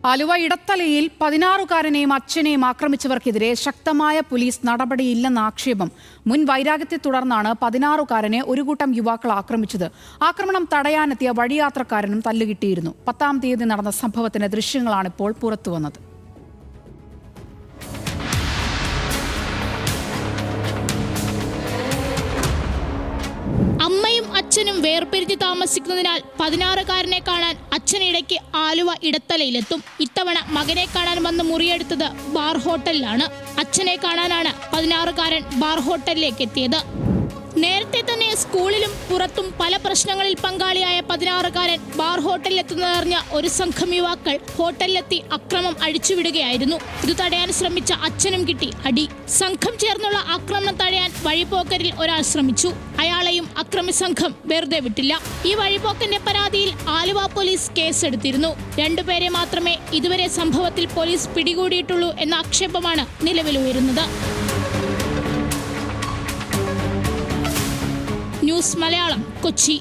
ആലുവ ഇടത്തലയിൽ 16കാരനെയും അച്ഛനെയും ആക്രമിച്ചവർക്കെതിരെ ശക്തമായ പോലീസ് നടപടിയില്ലെന്ന ആക്ഷേപം. മുൻ വൈരാഗ്യത്തെ തുടർന്നാണ് 16കാരനെ ഒരു കൂട്ടം യുവാക്കൾ ആക്രമിച്ചത്. ആക്രമണം തടയാനെത്തിയ വഴിയാത്രക്കാരനും തല്ലുകിട്ടിയിരുന്നു. 10-ാം തീയതി നടന്ന സംഭവത്തിന്റെ ദൃശ്യങ്ങളാണിപ്പോൾ പുറത്തുവന്നത്. അമ്മയും അച്ഛനും വേർപിരിഞ്ഞ് താമസിക്കുന്നതിനാൽ 16കാരനെ കാണാൻ അച്ഛനിടയ്ക്ക് ആലുവ ഇടത്തലയിലെത്തും. ഇത്തവണ മകനെ കാണാൻ വന്ന് മുറിയെടുത്തത് ബാർ ഹോട്ടലിലാണ്. അച്ഛനെ കാണാനാണ് 16കാരൻ ബാർ ഹോട്ടലിലേക്ക് എത്തിയത്. നേരത്തെ തന്നെ സ്കൂളിലും പുറത്തും പല പ്രശ്നങ്ങളിൽ പങ്കാളിയായ 16കാരൻ ബാർ ഹോട്ടലിലെത്തുന്നതറിഞ്ഞ ഒരു സംഘം യുവാക്കൾ ഹോട്ടലിലെത്തി അക്രമം അഴിച്ചുവിടുകയായിരുന്നു. ഇത് തടയാൻ ശ്രമിച്ച അച്ഛനും കിട്ടി അടി. സംഘം ചേർന്നുള്ള ആക്രമണം തടയാൻ വഴിപോക്കരിൽ ഒരാൾ ശ്രമിച്ചു. അയാളെയും അക്രമി സംഘം വെറുതെ വിട്ടില്ല. ഈ വഴിപോക്കന്റെ പരാതിയിൽ ആലുവ പോലീസ് കേസെടുത്തിരുന്നു. 2 പേരെ മാത്രമേ ഇതുവരെ സംഭവത്തിൽ പോലീസ് പിടികൂടിയിട്ടുള്ളൂ എന്ന ആക്ഷേപമാണ് നിലവിലുയരുന്നത്. ന്യൂസ് മലയാളം, കൊച്ചി.